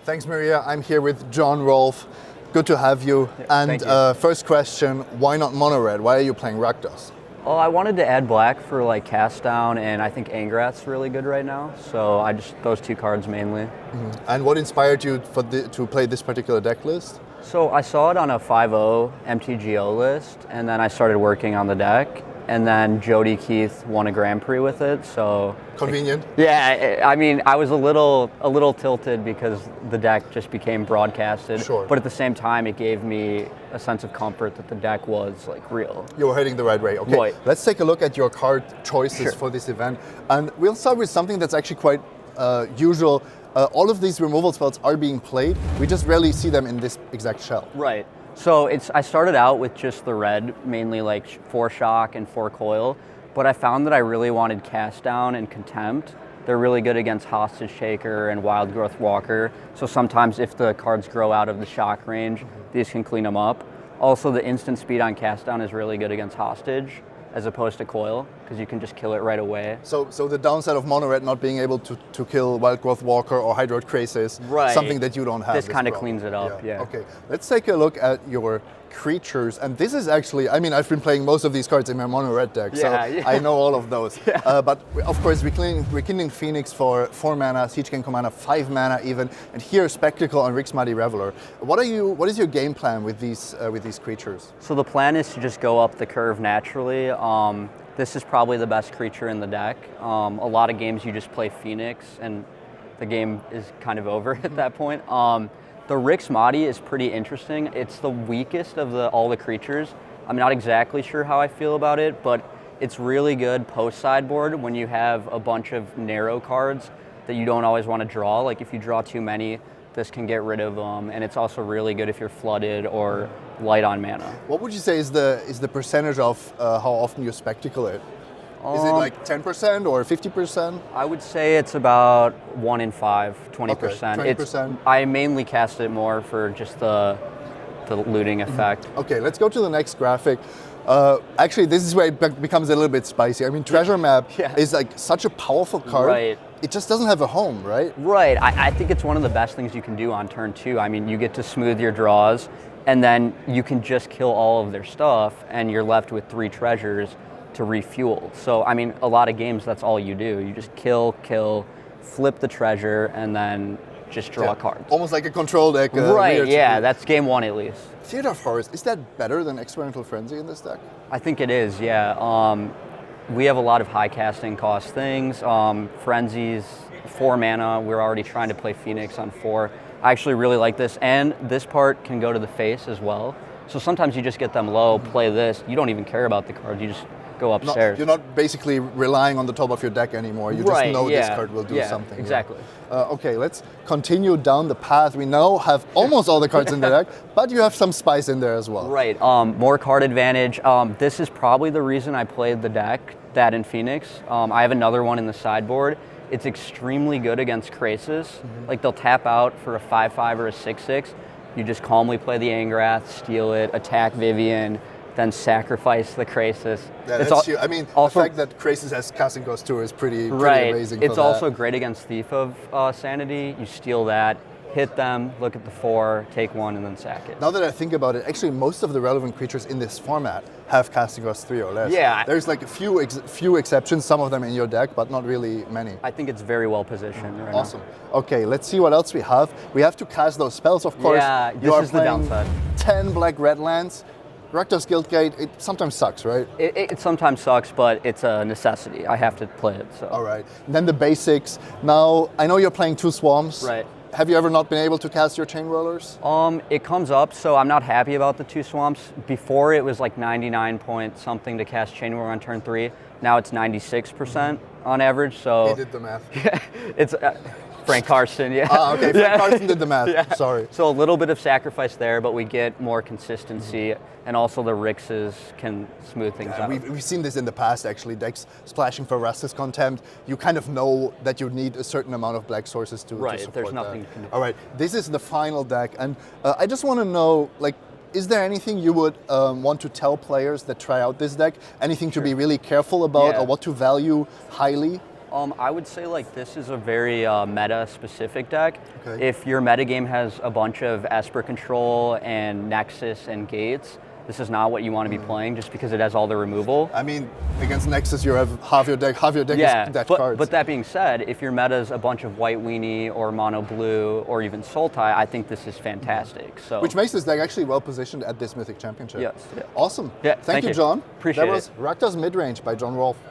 Thanks, Maria. I'm here with John Rolf. Good to have you. And first question, why not mono red? Why are you playing Rakdos? Well, I wanted to add black for like cast down, and I think Angrath's really good right now. So I just those two cards mainly. And what inspired you to play this particular deck list? So I saw it on a 5.0 MTGO list, and then I started working on the deck. And then Jody Keith won a Grand Prix with it, so convenient. Yeah, I mean, I was a little tilted because the deck just became broadcasted. Sure. But at the same time, it gave me a sense of comfort that the deck was like real. You were heading the right way. Okay, right. Let's take a look at your card choices for this event, and we'll start with something that's actually quite usual. All of these removal spells are being played. We just rarely see them in this exact shell. Right. So I started out with just the red, mainly like 4 shock and 4 coil, but I found that I really wanted cast down and contempt. They're really good against Hostage Taker and Wild Growth Walker. So sometimes if the cards grow out of the shock range, these can clean them up. Also, the instant speed on cast down is really good against Hostage as opposed to coil, because you can just kill it right away. So the downside of mono red not being able to kill Wild Growth Walker or Hydroid Krasis, something that you don't have. This kind of cleans it up, yeah. Okay, let's take a look at your creatures, and this is actually, I mean, I've been playing most of these cards in my mono red deck, so I know all of those. But of course, Rekindling Phoenix for 4 mana, Siege Gang Commander 5 mana even, and here Spectacle and Rixmadi Reveler. What is your game plan with these creatures? So the plan is to just go up the curve naturally. This is probably the best creature in the deck. A lot of games you just play Phoenix and the game is kind of over at that point. The Rixmadi is pretty interesting. It's the weakest of all the creatures. I'm not exactly sure how I feel about it, but it's really good post-sideboard when you have a bunch of narrow cards that you don't always want to draw. Like if you draw too many, this can get rid of them, and it's also really good if you're flooded or light on mana. What would you say is the percentage of how often you Spectacle it? Is it like 10% or 50%? I would say it's about 1 in 5, 20%. Okay, 20%. I mainly cast it more for just the looting effect. Okay, let's go to the next graphic. Actually, this is where it becomes a little bit spicy. I mean, Treasure Map is like such a powerful card. Right. It just doesn't have a home, right? Right. I think it's one of the best things you can do on turn 2. I mean, you get to smooth your draws, and then you can just kill all of their stuff, and you're left with 3 treasures to refuel. So, I mean, a lot of games, that's all you do. You just kill, flip the treasure, and then just draw cards. Almost like a control deck. Right, yeah, that's game 1 at least. Theater of Horrors, is that better than Experimental Frenzy in this deck? I think it is, yeah. We have a lot of high casting cost things. Frenzies, 4 mana, we're already trying to play Phoenix on 4. I actually really like this, and this part can go to the face as well. So sometimes you just get them low, play this, you don't even care about the cards, you just go upstairs. You're not basically relying on the top of your deck anymore. You just know this card will do something. Exactly. Okay, let's continue down the path. We now have almost all the cards in the deck, but you have some spice in there as well. Right. More card advantage. This is probably the reason I played the deck, that in Phoenix. I have another one in the sideboard. It's extremely good against Krasis. Like they'll tap out for a 5/5 or a 6/6. You just calmly play the Angrath, steal it, attack Vivian, then sacrifice the Krasis. Yeah, that's huge. I mean, also, the fact that Krasis has Casting Cost 2 is pretty amazing. It's also great against Thief of Sanity. You steal that, hit them, look at the 4, take 1, and then sack it. Now that I think about it, actually most of the relevant creatures in this format have Casting Cost 3 or less. Yeah. There's like a few exceptions, some of them in your deck, but not really many. I think it's very well positioned right Awesome. Now. Okay, let's see what else we have. We have to cast those spells, of course. Yeah, this is the downside. 10 black-red lands. Rakdos Guildgate, it sometimes sucks, right? It sometimes sucks, but it's a necessity. I have to play it. So. All right. And then the basics. Now, I know you're playing 2 Swarms. Right. Have you ever not been able to cast your Chain Rollers? It comes up, so I'm not happy about the 2 Swamps. Before it was like 99 point something to cast Chain Roller on turn 3. Now it's 96% on average. So he did the math. Yeah, it's Frank Karsten, yeah. Okay, Frank Karsten did the math, sorry. So a little bit of sacrifice there, but we get more consistency, and also the Rixes can smooth things out. We've seen this in the past, actually, decks splashing for Restless Contempt. You kind of know that you need a certain amount of black sources to support there's nothing you can do. All right, this is the final deck, and I just want to know, like, is there anything you would want to tell players that try out this deck? Anything to be really careful about or what to value highly? I would say like this is a very meta-specific deck. Okay. If your metagame has a bunch of Esper Control and Nexus and Gates, this is not what you want to be playing just because it has all the removal. I mean, against Nexus you have half your deck is dead cards. But that being said, if your meta is a bunch of white weenie or mono blue or even Sultai, I think this is fantastic. So which makes this deck actually well positioned at this Mythic Championship. Yes. Yeah. Awesome. Yeah, Thank you, you. John. Appreciate that was it. Rakdos Midrange by John Rolf.